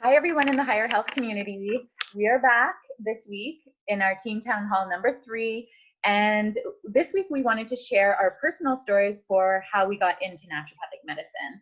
Hi, everyone in the Higher Health community. We are back this week in our Teen Town Hall number 3. And this week we wanted to share our personal stories for how we got into naturopathic medicine.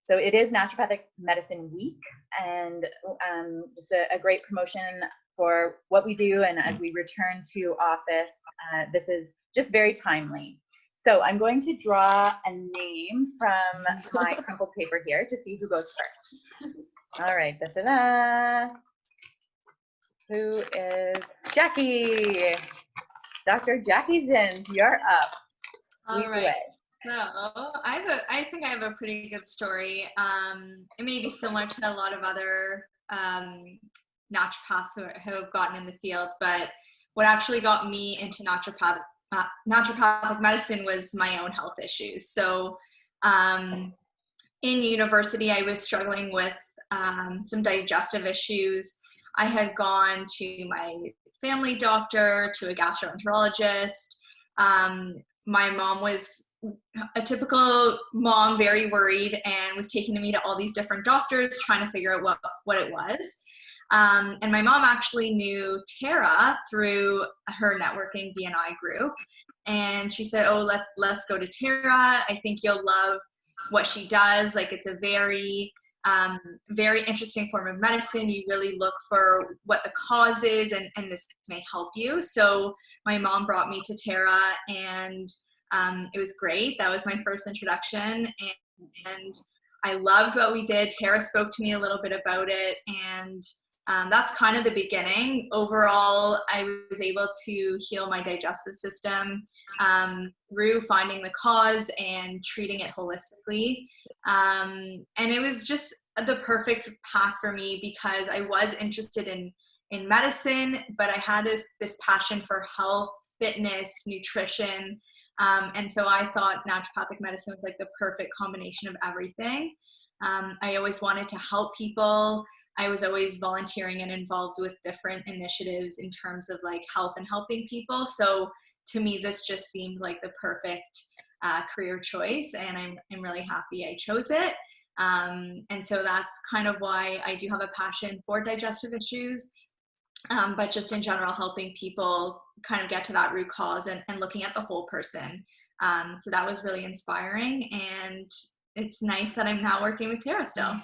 So it is Naturopathic Medicine Week, and just a great promotion for what we do. And as we return to office, this is just very timely. So I'm going to draw a name from my crumpled paper here to see who goes first. All right, Who is Jacqui? Dr. Jacqui Zins, you're up. All right. So I think I have a pretty good story. It may be similar to a lot of other naturopaths who have gotten in the field, but what actually got me into naturopathic medicine was my own health issues. So in university, I was struggling with some digestive issues. I had gone to my family doctor, to a gastroenterologist. My mom was a typical mom, very worried, and was taking me to all these different doctors, trying to figure out what it was. And my mom actually knew Keara through her networking BNI group. And she said, oh, let's go to Keara. I think you'll love what she does. Like, it's a very interesting form of medicine. You really look for what the cause is, and this may help you. So my mom brought me to Keara, and it was great. That was my first introduction, and I loved what we did. Keara spoke to me a little bit about it, and that's kind of the beginning. Overall, I was able to heal my digestive system through finding the cause and treating it holistically. And it was just the perfect path for me because I was interested in medicine, but I had this passion for health, fitness, nutrition. And so I thought naturopathic medicine was like the perfect combination of everything. I always wanted to help people. I was always volunteering and involved with different initiatives in terms of like health and helping people. So to me, this just seemed like the perfect career choice, and I'm really happy I chose it. And so that's kind of why I do have a passion for digestive issues, but just in general, helping people kind of get to that root cause and looking at the whole person. So that was really inspiring, and it's nice that I'm now working with Keara still.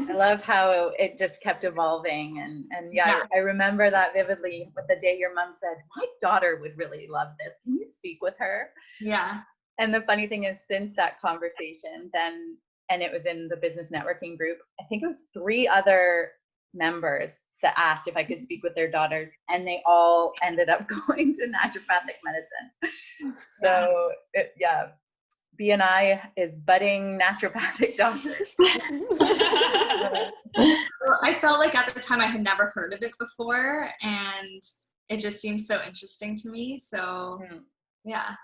I love how it just kept evolving, and yeah, I remember that vividly with the day your mom said, my daughter would really love this. Can you speak with her? Yeah. And the funny thing is, since that conversation, and it was in the business networking group, I think it was 3 other members asked if I could speak with their daughters, and they all ended up going to naturopathic medicine. So BNI is budding naturopathic doctors. I felt like at the time I had never heard of it before, and it just seemed so interesting to me. So yeah.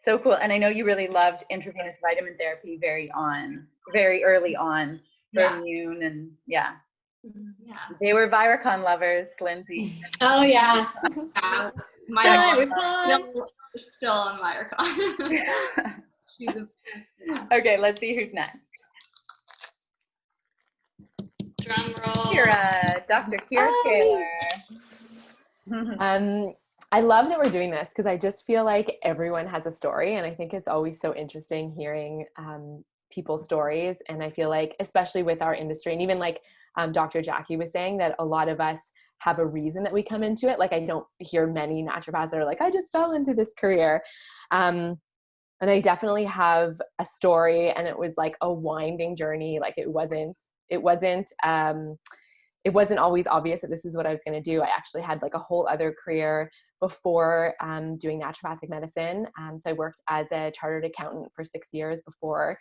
So cool. And I know you really loved intravenous vitamin therapy very early on for immune, and they were Viracon lovers, Lindsey. Oh yeah. My mom still on Viracon. She's obsessed. Okay, let's see who's next. Drum roll. Keara, Dr. Keara Taylor. I love that we're doing this because I just feel like everyone has a story, and I think it's always so interesting hearing people's stories. And I feel like, especially with our industry, and even like Dr. Jacqui was saying, that a lot of us have a reason that we come into it. Like, I don't hear many naturopaths that are like, I just fell into this career. And I definitely have a story, and it was like a winding journey. Like, it wasn't always obvious that this is what I was going to do. I actually had like a whole other career before doing naturopathic medicine. So I worked as a chartered accountant for 6 years before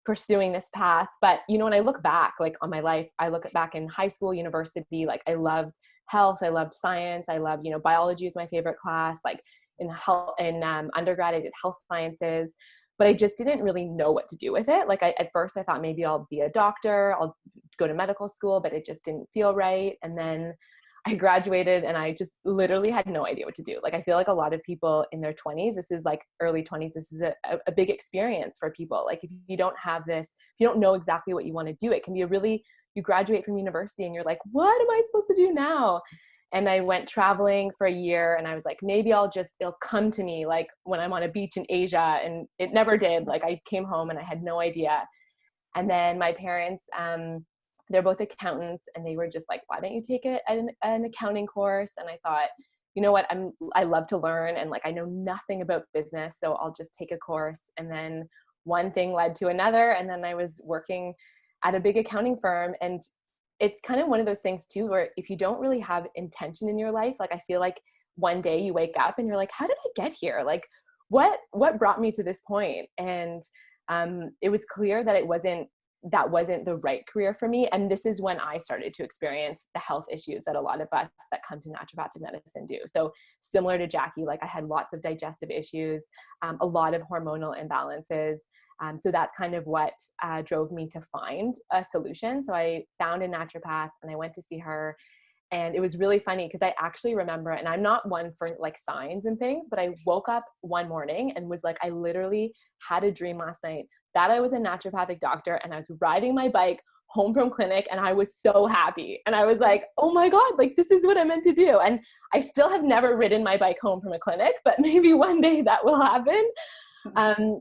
pursuing this path. But, you know, when I look back, like on my life, I look back in high school, university, like I loved health. I loved science. I loved, biology was my favorite class. Like in undergrad, I did health sciences, but I just didn't really know what to do with it. Like at first I thought maybe I'll be a doctor, I'll go to medical school, but it just didn't feel right. And then I graduated and I just literally had no idea what to do. Like, I feel like a lot of people in their 20s, this is like early 20s, this is a big experience for people. Like, if you don't have this, if you don't know exactly what you want to do, it can be a really you graduate from university and you're like, what am I supposed to do now? And I went traveling for a year and I was like, maybe it'll come to me like when I'm on a beach in Asia. And it never did. Like I came home and I had no idea. And then my parents, they're both accountants, and they were just like, why don't you take an accounting course? And I thought, you know what, I love to learn, and like I know nothing about business, so I'll just take a course. And then one thing led to another, and then I was working at a big accounting firm. And it's kind of one of those things too, where if you don't really have intention in your life, like I feel like one day you wake up and you're like, how did I get here? Like what brought me to this point? And it was clear that that wasn't the right career for me. And this is when I started to experience the health issues that a lot of us that come to naturopathic medicine do. So similar to Jacqui, like I had lots of digestive issues, a lot of hormonal imbalances. So that's kind of what drove me to find a solution. So I found a naturopath and I went to see her. And it was really funny because I actually remember, and I'm not one for like signs and things, but I woke up one morning and was like, I literally had a dream last night that I was a naturopathic doctor and I was riding my bike home from clinic and I was so happy. And I was like, oh my God, like this is what I meant to do. And I still have never ridden my bike home from a clinic, but maybe one day that will happen.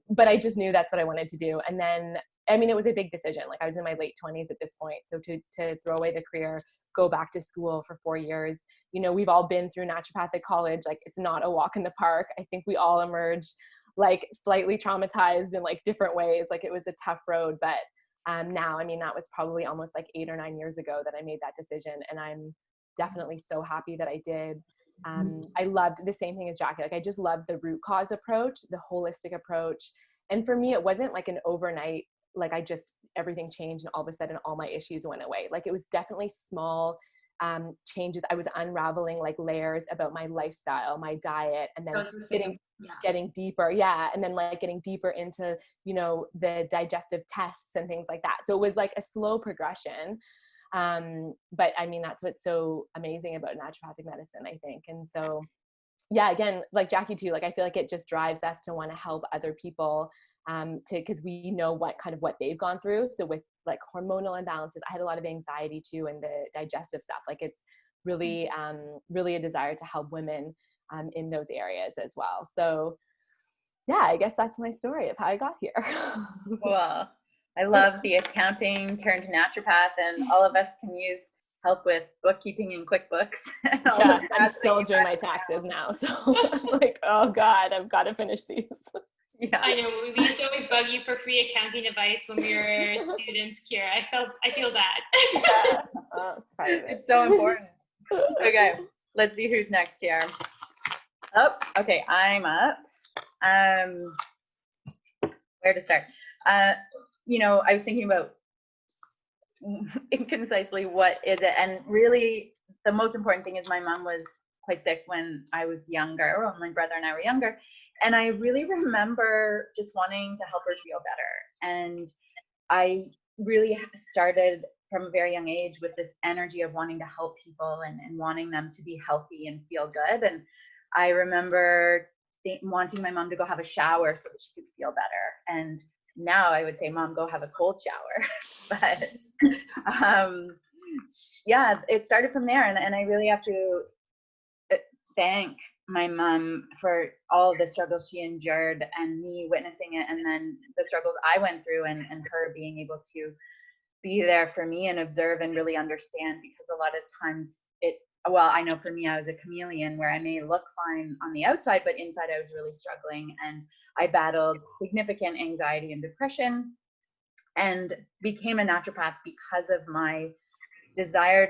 But I just knew that's what I wanted to do. And then, I mean, it was a big decision. Like I was in my late 20s at this point. So to throw away the career, go back to school for 4 years, you know, we've all been through naturopathic college. Like it's not a walk in the park. I think we all emerged like slightly traumatized in like different ways. Like it was a tough road, but now, I mean, that was probably almost like 8 or 9 years ago that I made that decision. And I'm definitely so happy that I did. I loved the same thing as Jacqui. Like I just loved the root cause approach, the holistic approach. And for me, it wasn't like an overnight, like everything changed and all of a sudden all my issues went away. Like it was definitely small changes. I was unraveling like layers about my lifestyle, my diet, and then getting deeper. Yeah. And then like getting deeper into, you know, the digestive tests and things like that. So it was like a slow progression. But I mean, that's what's so amazing about naturopathic medicine, I think. And so, yeah, again, like Jacqui too, like I feel like it just drives us to want to help other people because we know what they've gone through. So with like hormonal imbalances, I had a lot of anxiety too, and the digestive stuff. Like it's really, really a desire to help women in those areas as well. So yeah, I guess that's my story of how I got here. Cool. I love the accounting turned to naturopath, and all of us can use help with bookkeeping and QuickBooks. And yeah, I'm still doing my taxes now. So I'm like, oh God, I've got to finish these. Yeah. I know, we used to always bug you for free accounting advice when we were students, Keara. I feel bad. Yeah. It's so important. Okay, let's see who's next here. Oh, okay, I'm up. Where to start? You know, I was thinking about concisely what is it, and really the most important thing is my mom was quite sick when I was younger, or when my brother and I were younger, and I really remember just wanting to help her feel better. And I really started from a very young age with this energy of wanting to help people and wanting them to be healthy and feel good. And I remember wanting my mom to go have a shower so that she could feel better. And now I would say, Mom, go have a cold shower. But yeah, it started from there. And I really have to thank my mom for all of the struggles she endured and me witnessing it, and then the struggles I went through, and her being able to be there for me and observe and really understand, because a lot of times well, I know for me, I was a chameleon where I may look fine on the outside, but inside I was really struggling, and I battled significant anxiety and depression, and became a naturopath because of my desire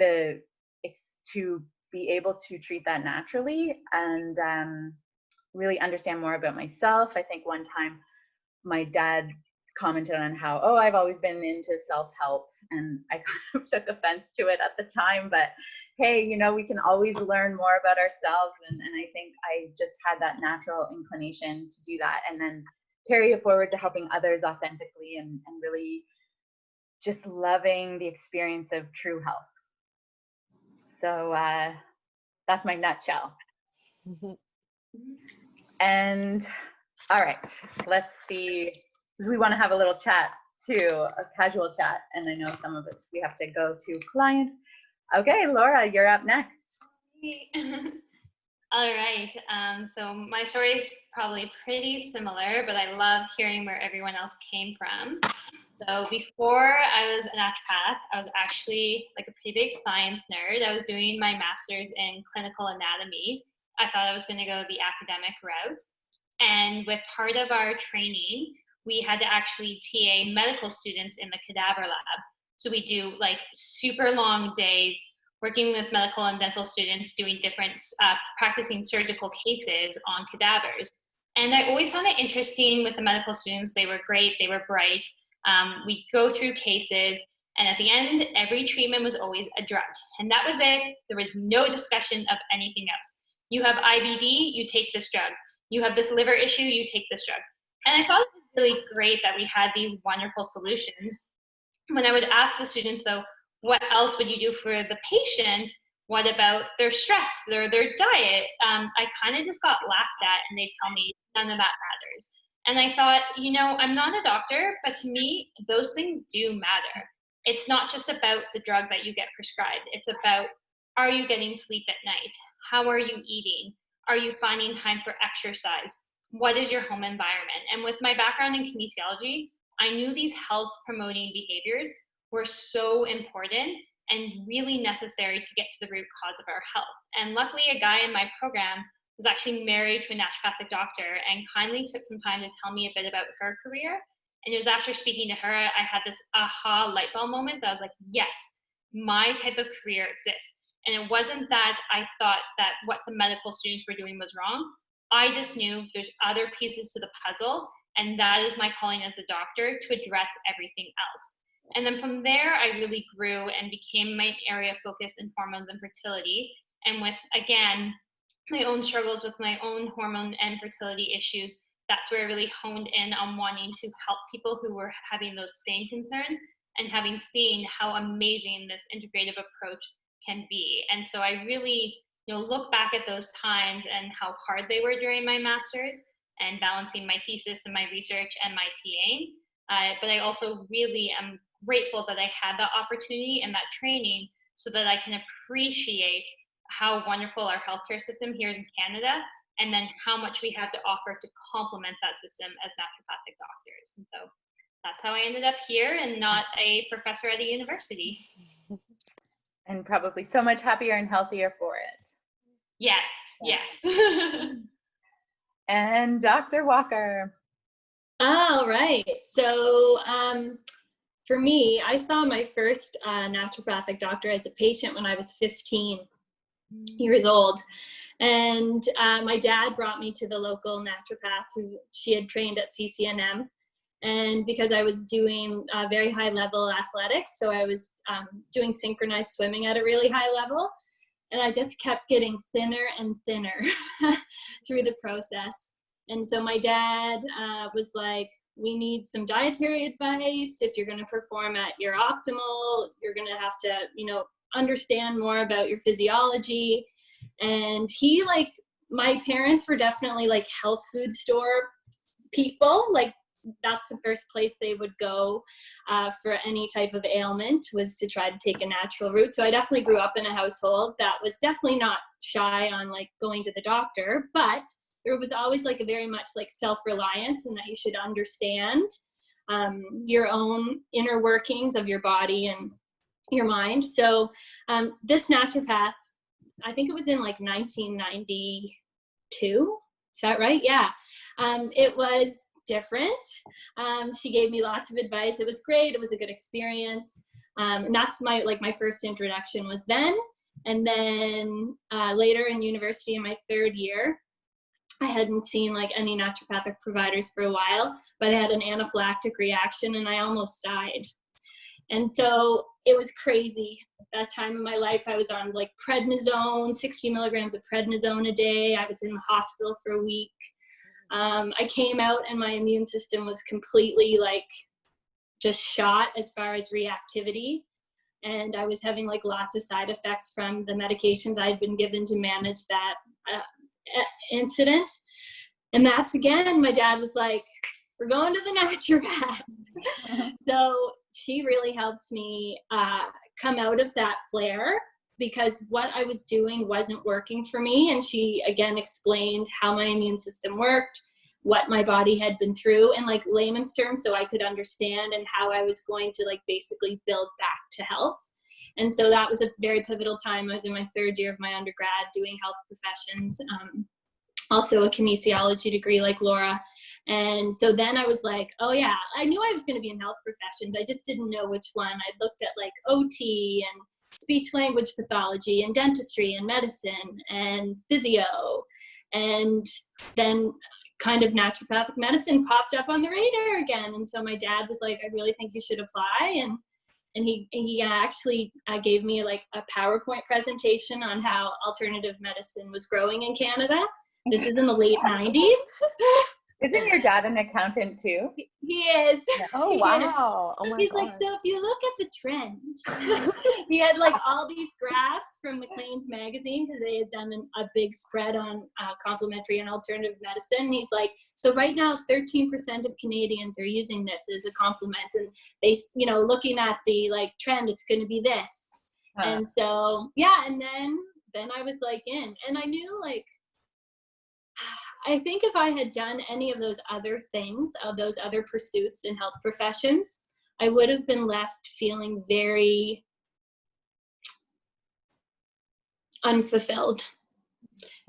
to be able to treat that naturally and really understand more about myself. I think one time my dad commented on how, oh, I've always been into self-help, and I kind of took offense to it at the time, but hey, you know, we can always learn more about ourselves, and I think I just had that natural inclination to do that, and then carry it forward to helping others authentically and really just loving the experience of true health. So that's my nutshell. And all right, let's see, because we want to have a little chat to a casual chat. And I know some of us, we have to go to client. Okay, Laura, you're up next. All right. So my story is probably pretty similar, but I love hearing where everyone else came from. So before I was a naturopath, I was actually like a pretty big science nerd. I was doing my master's in clinical anatomy. I thought I was going to go the academic route. And with part of our training, we had to actually TA medical students in the cadaver lab. So we do like super long days working with medical and dental students doing different, practicing surgical cases on cadavers. And I always found it interesting with the medical students. They were great, they were bright. We'd go through cases, and at the end, every treatment was always a drug. And that was it. There was no discussion of anything else. You have IBD, you take this drug. You have this liver issue, you take this drug. And I thought it was really great that we had these wonderful solutions. When I would ask the students, though, what else would you do for the patient? What about their stress, their diet? I kind of just got laughed at, and they tell me none of that matters. And I thought, you know, I'm not a doctor, but to me, those things do matter. It's not just about the drug that you get prescribed. It's about, are you getting sleep at night? How are you eating? Are you finding time for exercise? What is your home environment? And with my background in kinesiology, I knew these health promoting behaviors were so important and really necessary to get to the root cause of our health. And luckily, a guy in my program was actually married to a naturopathic doctor and kindly took some time to tell me a bit about her career. And it was after speaking to her, I had this aha light bulb moment that I was like, yes, my type of career exists. And it wasn't that I thought that what the medical students were doing was wrong. I just knew there's other pieces to the puzzle, and that is my calling as a doctor, to address everything else. And then from there, I really grew and became my area of focus in hormones and fertility. And with, again, my own struggles with my own hormone and fertility issues, that's where I really honed in on wanting to help people who were having those same concerns, and having seen how amazing this integrative approach can be. And so I really, look back at those times and how hard they were during my master's and balancing my thesis and my research and my TAing. But I also really am grateful that I had that opportunity and that training so that I can appreciate how wonderful our healthcare system here is in Canada, and then how much we have to offer to complement that system as naturopathic doctors. And so that's how I ended up here and not a professor at a university. And probably so much happier and healthier for it. Yes, yes. And Dr. Walker. All right. So for me, I saw my first naturopathic doctor as a patient when I was 15 years old. And my dad brought me to the local naturopath who she had trained at CCNM. And because I was doing very high level athletics, so I was doing synchronized swimming at a really high level. And I just kept getting thinner and thinner through the process. And so my dad was like, we need some dietary advice. If you're going to perform at your optimal, you're going to have to, understand more about your physiology. And he, my parents were definitely like health food store people. Like, that's the first place they would go for any type of ailment, was to try to take a natural route. So I definitely grew up in a household that was definitely not shy on like going to the doctor, but there was always like a very much like self-reliance, and that you should understand your own inner workings of your body and your mind. So this naturopath, I think it was in like 1992. Is that right? Yeah. It was different. She gave me lots of advice. It was great. It was a good experience. And that's my first introduction was then. And then later in university in my third year, I hadn't seen like any naturopathic providers for a while, but I had an anaphylactic reaction and I almost died. And so it was crazy. That time in my life, I was on like prednisone, 60 milligrams of prednisone a day. I was in the hospital for a week. I came out and my immune system was completely like just shot as far as reactivity. And I was having like lots of side effects from the medications I had been given to manage that incident. And that's, again, my dad was like, we're going to the naturopath. So she really helped me come out of that flare, because what I was doing wasn't working for me. And she again explained how my immune system worked, what my body had been through in like layman's terms, so I could understand, and how I was going to like basically build back to health. And so that was a very pivotal time. I was in my 3rd year of my undergrad doing health professions, also a kinesiology degree like Laura. And so then I was like, oh yeah, I knew I was going to be in health professions. I just didn't know which one. I looked at like OT and speech language pathology and dentistry and medicine and physio. And then kind of naturopathic medicine popped up on the radar again. And so my dad was like, I really think you should apply. And he actually gave me like a PowerPoint presentation on how alternative medicine was growing in Canada. This is in the late 90s. Isn't your dad an accountant too? He is. Oh, wow. Oh my He's God. like, so if you look at the trend, he had like all these graphs from Maclean's magazine, because they had done a big spread on complementary and alternative medicine. And he's like, so right now 13% of Canadians are using this as a complement, and they, you know, looking at the like trend, it's going to be this. And so yeah, and then I was like in, and I knew like, I think if I had done any of those other things, of those other pursuits in health professions, I would have been left feeling very unfulfilled,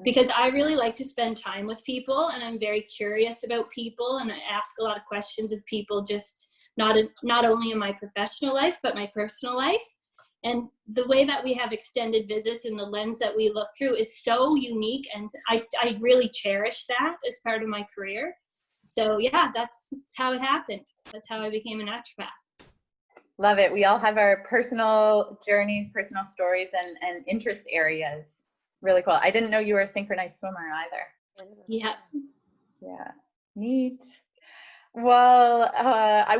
because I really like to spend time with people, and I'm very curious about people, and I ask a lot of questions of people, just not only in my professional life, but my personal life. And the way that we have extended visits and the lens that we look through is so unique. And I really cherish that as part of my career. So yeah, that's how it happened. That's how I became a naturopath. Love it. We all have our personal journeys, personal stories, and interest areas. Really cool. I didn't know you were a synchronized swimmer either. Yeah. Yeah. Neat. Well, I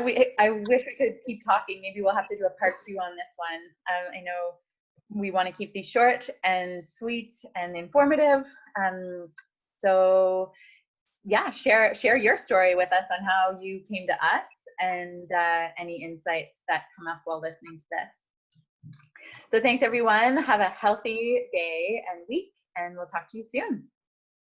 wish we could keep talking. Maybe we'll have to do a part 2 on this one. I know we want to keep these short and sweet and informative. So yeah, share your story with us on how you came to us, and any insights that come up while listening to this. So thanks everyone. Have a healthy day and week, and we'll talk to you soon.